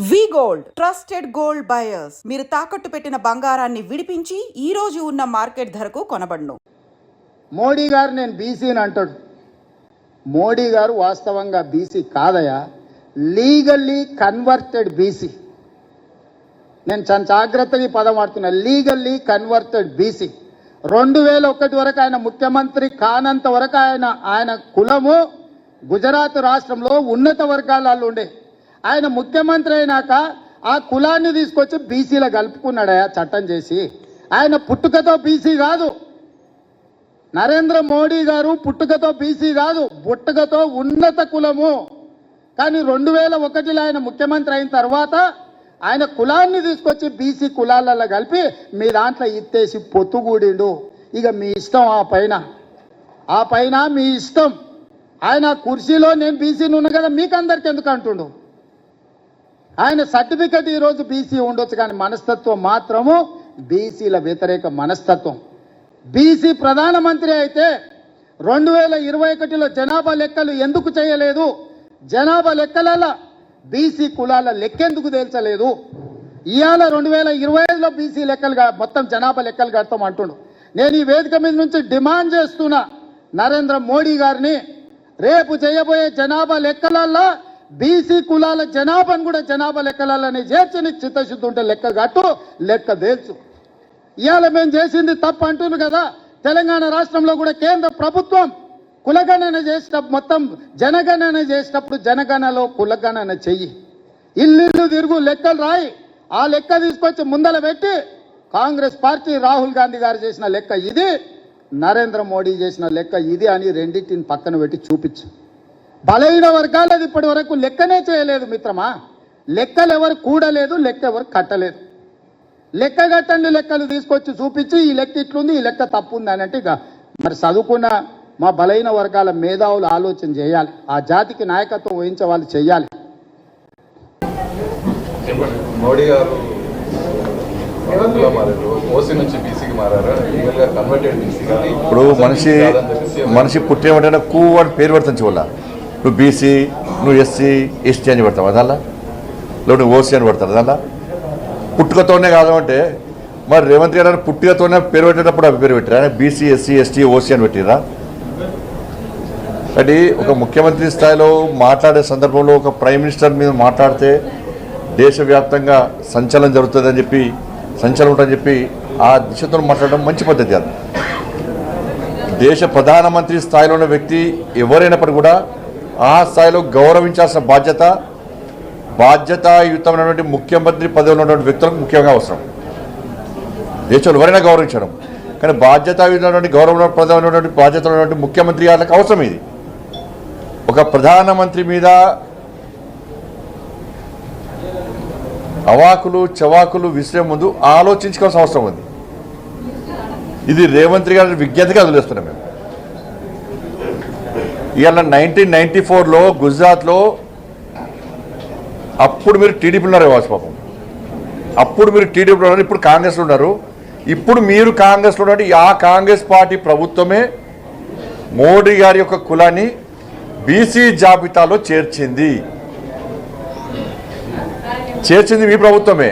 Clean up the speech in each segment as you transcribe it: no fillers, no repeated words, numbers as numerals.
వి gold trusted gold buyers మీరు తాకట్టు పెట్టిన బంగారాన్ని విడిపించి ఈ రోజు ఉన్న మార్కెట్ ధరకు కొనబడును. మోడీ గారు నేను బీసీని అంటాడు. మోడీ గారు వాస్తవంగా బీసీ కాదయా, లీగల్లీ కన్వర్టెడ్ బీసీ. నేను చాలా జాగ్రత్తగా ఈ పదం వాడుతున్నా, లీగల్లీ కన్వర్టెడ్ బీసీ. 2001 వరకు ఆయన ముఖ్యమంత్రి కానంత వరకు ఆయన కులము గుజరాత్ రాష్ట్రంలో ఉన్నత వర్గాలలో ఉండే. ఆయన ముఖ్యమంత్రి అయినాక ఆ కులాన్ని తీసుకొచ్చి బీసీలో కలుపుకున్నాడయా చట్టం చేసి. ఆయన పుట్టుకతో బీసీ కాదు, నరేంద్ర మోడీ గారు పుట్టుకతో బీసీ కాదు, పుట్టుకతో ఉన్నత కులము. కానీ 2001లో ఆయన ముఖ్యమంత్రి అయిన తర్వాత ఆయన కులాన్ని తీసుకొచ్చి బీసీ కులాలలో కలిపి మీ దాంట్లో ఇత్తేసి పొత్తుగూడిండు. ఇక మీ ఇష్టం, ఆ పైన మీ ఇష్టం. ఆయన కుర్చీలో నేను బీసీని ఉన్నా కదా మీకు అందరికి ఎందుకు అంటుండు. ఆయన సర్టిఫికెట్ ఈరోజు బీసీ ఉండొచ్చు, కానీ మనస్తత్వం మాత్రము బీసీల వ్యతిరేక మనస్తత్వం. బీసీ ప్రధానమంత్రి అయితే 2021లో జనాభా లెక్కలు ఎందుకు చేయలేదు, జనాభా లెక్కలలో బీసీ కులాల లెక్కెందుకు తేల్చలేదు. ఇవాళ 2025లో బీసీ లెక్కలుగా మొత్తం జనాభా లెక్కలు కడతాం అంటుండు. నేను ఈ వేదిక మీద నుంచి డిమాండ్ చేస్తున్నా నరేంద్ర మోడీ గారిని, రేపు చేయబోయే జనాభా లెక్కలల్లో బీసీ కులాల జనాభాను కూడా జనాభా లెక్కలలోనే చేర్చి నీకు చిత్తశుద్ధి ఉంటే లెక్క కట్టు, లెక్క తేల్చు. ఇవాళ మేము చేసింది తప్పు అంటున్నారు కదా. తెలంగాణ రాష్ట్రంలో కూడా కేంద్ర ప్రభుత్వం కులగణన చేసేటప్పుడు, మొత్తం జనగణన చేసేటప్పుడు జనగణనలో కులగణన చెయ్యి, ఇల్లు తిరుగు లెక్కలు రాయి. ఆ లెక్క తీసుకొచ్చి ముందల పెట్టి కాంగ్రెస్ పార్టీ రాహుల్ గాంధీ గారు చేసిన లెక్క ఇది, నరేంద్ర మోడీ చేసిన లెక్క ఇది అని రెండింటిని పక్కన పెట్టి చూపించు. బలహీన వర్గాలది ఇప్పటి వరకు లెక్కనే చేయలేదు మిత్రమా. లెక్కలు ఎవరు కూడలేదు, లెక్క ఎవరు కట్టలేదు. లెక్క కట్టండి లెక్కలు తీసుకొచ్చి చూపించి ఈ లెక్క ఇట్లుంది, ఈ లెక్క తప్పు ఉంది అని అంటే ఇక మరి చదువుకున్న మా బలహీన వర్గాల మేధావులు ఆలోచన చేయాలి, ఆ జాతికి నాయకత్వం వహించే వాళ్ళు చేయాలి. మోడీ గారు ఓసీ నుంచి బీసీకి మారారు, ఇప్పుడు మనిషి పుట్టేమంటే కూ అని పేరు పెడతాను వల్ల నువ్వు బీసీ, నువ్వు ఎస్సీ ఎస్టీ అని పెడతావు అదల్లా, నువ్వు ఓసీ అని పెడతారు అదల్లా. పుట్టుకతోనే కాదంటే మరి రేవంత్ గారు పుట్టుకతోనే పేరు పెట్టేటప్పుడు అవి పేరు పెట్టారా, బీసీ ఎస్సీ ఎస్టీ ఓసీ అని పెట్టిరా. కాబట్టి ఒక ముఖ్యమంత్రి స్థాయిలో మాట్లాడే సందర్భంలో ఒక ప్రైమ్ మినిస్టర్ మీద మాట్లాడితే దేశవ్యాప్తంగా సంచలనం జరుగుతుందని చెప్పి, సంచలనం ఉంటుందని చెప్పి ఆ దిశతో మాట్లాడడం మంచి పద్ధతి కాదు. దేశ ప్రధానమంత్రి స్థాయిలో ఉన్న వ్యక్తి ఎవరైనప్పటికీ కూడా ఆ స్థాయిలో గౌరవించాల్సిన బాధ్యతాయుతమైనటువంటి ముఖ్యమంత్రి పదవిలో ఉన్నటువంటి వ్యక్తులకు ముఖ్యంగా అవసరం. దేశంలో ఎవరైనా గౌరవించడం, కానీ బాధ్యతాయుతమైనటువంటి గౌరవ పదవి ఉన్నటువంటి బాధ్యత ఉన్నటువంటి ముఖ్యమంత్రి గారికి అవసరం ఇది. ఒక ప్రధానమంత్రి మీద అవాకులు చవాకులు విసిరే ముందు ఆలోచించుకోవాల్సిన అవసరం ఉంది. ఇది రేవంత్ గారి విజ్ఞతగా వదిలేస్తున్నాం మేము. ఇవాళ 1994లో గుజరాత్లో అప్పుడు మీరు టీడీపీలో ఉన్నారు కావచ్చు పాపం, అప్పుడు మీరు టీడీపీలో ఉన్నారు, ఇప్పుడు కాంగ్రెస్లో ఉన్నారు. ఇప్పుడు మీరు కాంగ్రెస్లో ఉన్నట్టు ఆ కాంగ్రెస్ పార్టీ ప్రభుత్వమే మోడీ గారి యొక్క కులాన్ని బీసీ జాబితాలో చేర్చింది మీ ప్రభుత్వమే.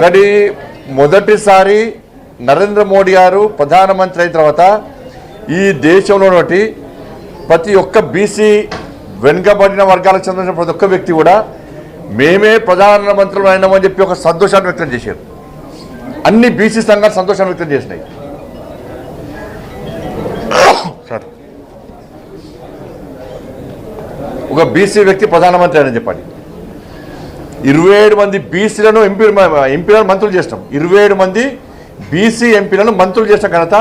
కానీ మొదటిసారి నరేంద్ర మోడీ గారు ప్రధానమంత్రి అయిన తర్వాత ఈ దేశంలో ప్రతి ఒక్క బీసీ వెనుకబడిన వర్గాలకు చెందిన ప్రతి ఒక్క వ్యక్తి కూడా మేమే ప్రధానమంత్రులు అయినామని చెప్పి ఒక సంతోషాన్ని వ్యక్తం చేశారు. అన్ని బీసీ సంఘాలు సంతోషాన్ని వ్యక్తం చేసినాయి. సార్ ఒక బీసీ వ్యక్తి ప్రధానమంత్రి అని చెప్పండి. 27 మంది బీసీలను ఎంపీలను మంత్రులు చేసినాం. 27 మంది బీసీ ఎంపీలను మంత్రులు చేసిన ఘనత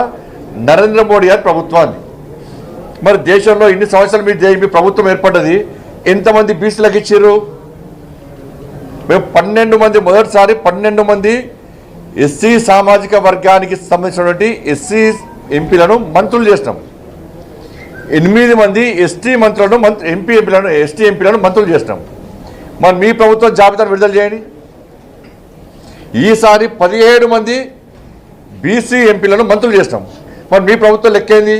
నరేంద్ర మోడీ గారి ప్రభుత్వాన్ని. మరి దేశంలో ఇన్ని సంవత్సరాలు మీ ప్రభుత్వం ఏర్పడ్డది, ఎంతమంది బీసీలకు ఇచ్చారు? మేము 12 మంది, మొదటిసారి 12 మంది ఎస్సీ సామాజిక వర్గానికి సంబంధించినటువంటి ఎస్సీ ఎంపీలను మంత్రులు చేసినాం. 8 మంది ఎస్టీ మంత్రులను ఎస్టీ ఎంపీలను మంత్రులు చేసినాం. మరి మీ ప్రభుత్వం జాబితాను విడుదల చేయండి. ఈసారి 17 మంది బీసీ ఎంపీలను మంత్రులు చేసినాం. మరి మీ ప్రభుత్వం లెక్కేంది?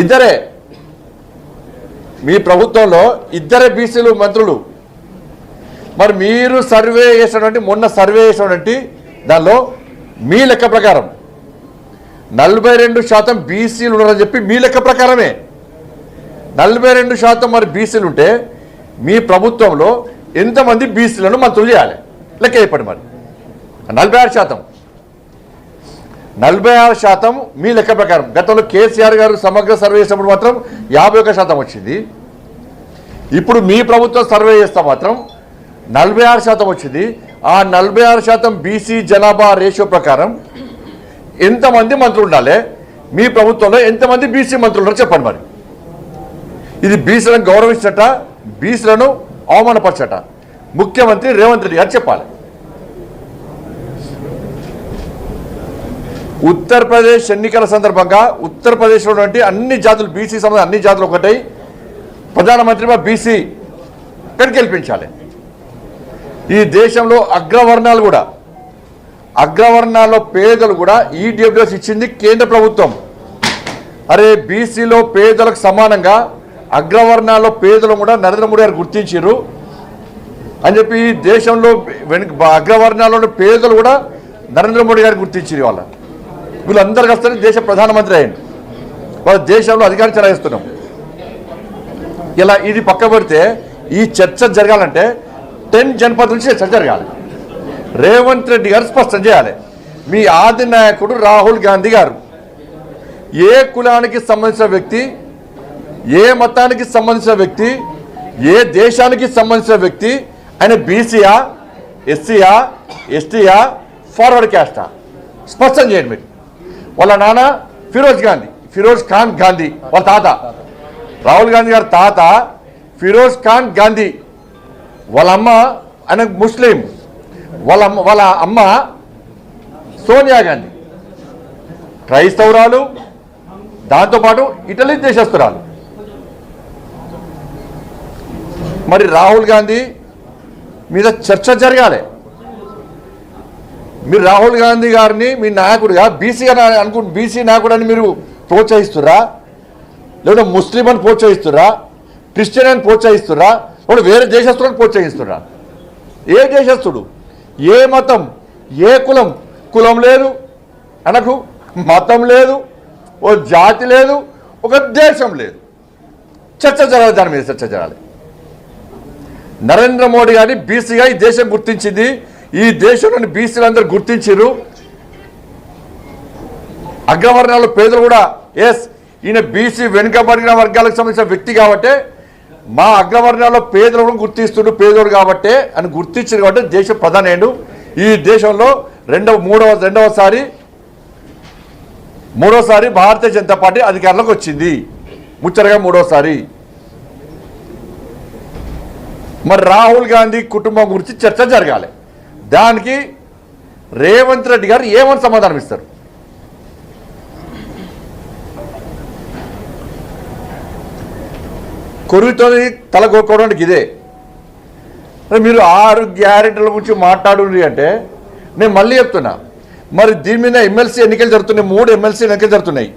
ఇద్దరే మీ ప్రభుత్వంలో ఇద్దరే బీసీలు మంత్రులు. మరి మీరు సర్వే చేసినటువంటి మొన్న సర్వే చేసినటువంటి దానిలో మీ లెక్క ప్రకారం 42% బీసీలు ఉన్నారని చెప్పి మీ లెక్క ప్రకారమే 42% మరి బీసీలు ఉంటే మీ ప్రభుత్వంలో ఎంతమంది బీసీలను మంత్రులు చేయాలి లెక్క చెప్పండి. మరి 46% మీ లెక్క ప్రకారం. గతంలో కేసీఆర్ గారు సమగ్ర సర్వే చేసినప్పుడు మాత్రం 51% వచ్చింది. ఇప్పుడు మీ ప్రభుత్వం సర్వే చేస్తే మాత్రం 46% వచ్చింది. ఆ 46% బీసీ జనాభా రేషియో ప్రకారం ఎంతమంది మంత్రులు ఉండాలి? మీ ప్రభుత్వంలో ఎంతమంది బీసీ మంత్రులు ఉన్నారో చెప్పండి. మరి ఇది బీసీలను గౌరవించట, బీసీలను అవమానపరచట ముఖ్యమంత్రి రేవంత్ రెడ్డి గారు చెప్పాలి. ఉత్తరప్రదేశ్ ఎన్నికల సందర్భంగా ఉత్తరప్రదేశ్లో ఉన్నటువంటి అన్ని జాతులు బీసీ సంబంధం అన్ని జాతులు ఒకటై ప్రధానమంత్రిగా బీసీ కానీ గెలిపించాలి. ఈ దేశంలో అగ్రవర్ణాల్లో పేదలు కూడా ఈడబ్ల్యూఎస్ ఇచ్చింది కేంద్ర ప్రభుత్వం. అరే బీసీలో పేదలకు సమానంగా అగ్రవర్ణాల్లో పేదలు కూడా నరేంద్ర మోడీ గారు గుర్తించారు అని చెప్పి ఈ దేశంలో అగ్రవర్ణాల్లో పేదలు కూడా నరేంద్ర మోడీ గారు గుర్తించారు. వీళ్ళందరూ వస్తే దేశ ప్రధానమంత్రి అయ్యింది. వాళ్ళ దేశంలో అధికారం చెలాయిస్తున్నాం. ఇలా ఇది పక్క పెడితే ఈ చర్చ జరగాలంటే 10 జనపదుల నుంచి చర్చ జరగాలి. రేవంత్ రెడ్డి గారు స్పష్టం చేయాలి. మీ ఆది నాయకుడు రాహుల్ గాంధీ గారు ఏ కులానికి సంబంధించిన వ్యక్తి, ఏ మతానికి సంబంధించిన వ్యక్తి, ఏ దేశానికి సంబంధించిన వ్యక్తి, ఆయన బీసీయా, ఎస్సీయా, ఎస్టీయా, ఫార్వర్డ్ క్యాస్టా స్పష్టం చేయండి. మీరు వాళ్ళ నాన్న ఫిరోజ్ ఖాన్ గాంధీ, వాళ్ళ తాత రాహుల్ గాంధీ గారి తాత ఫిరోజ్ ఖాన్ గాంధీ, వాళ్ళ అమ్మ ఆయన ముస్లిం, వాళ్ళ అమ్మ సోనియా గాంధీ క్రైస్తవురాలు, దాంతోపాటు ఇటలీ దేశస్తురాలు. మరి రాహుల్ గాంధీ మీద చర్చ జరగాలి. మీరు రాహుల్ గాంధీ గారిని మీ నాయకుడిగా బీసీగా బీసీ నాయకుడు అని మీరు ప్రోత్సహిస్తుర్రా, లేదా ముస్లిం అని ప్రోత్సహిస్తుర్రా, క్రిస్టియన్ అని ప్రోత్సహిస్తుర్రా, లేదా వేరే దేశస్తులను ప్రోత్సహిస్తుర్రా? ఏ దేశస్తుడు, ఏ మతం, ఏ కులం లేదు అనకు, మతం లేదు, ఓ జాతి లేదు, ఒక దేశం లేదు. చర్చ జరగాలి, దాని మీద చర్చ జరగాలి. నరేంద్ర మోడీ గారిని బీసీగా ఈ దేశం గుర్తించింది. ఈ దేశంలోని బీసీలందరూ గుర్తించారు. అగ్రవర్ణాల్లో పేదలు కూడా ఎస్ ఈయన బీసీ వెనుకబడిన వర్గాలకు సంబంధించిన వ్యక్తి కాబట్టే మా అగ్రవర్ణాల్లో పేదలను గుర్తిస్తుడు, పేదోడు కాబట్టే అని గుర్తించారు. కాబట్టి దేశ ప్రధాని ఈ దేశంలో మూడోసారి భారతీయ జనతా పార్టీ అధికారంలోకి వచ్చింది, ముచ్చటగా మూడోసారి. మరి రాహుల్ గాంధీ కుటుంబం గురించి చర్చ జరగాలి. దానికి రేవంత్ రెడ్డి గారు ఏమని సమాధానం ఇస్తారు? కొరువుతో తల కొట్టుకోవడానికి ఇదే. మీరు 6 గ్యారెంటీల గురించి మాట్లాడుంది అంటే నేను మళ్ళీ చెప్తున్నా. మరి దీని మీద ఎమ్మెల్సీ ఎన్నికలు జరుగుతున్నాయి, 3 ఎమ్మెల్సీ ఎన్నికలు జరుగుతున్నాయి.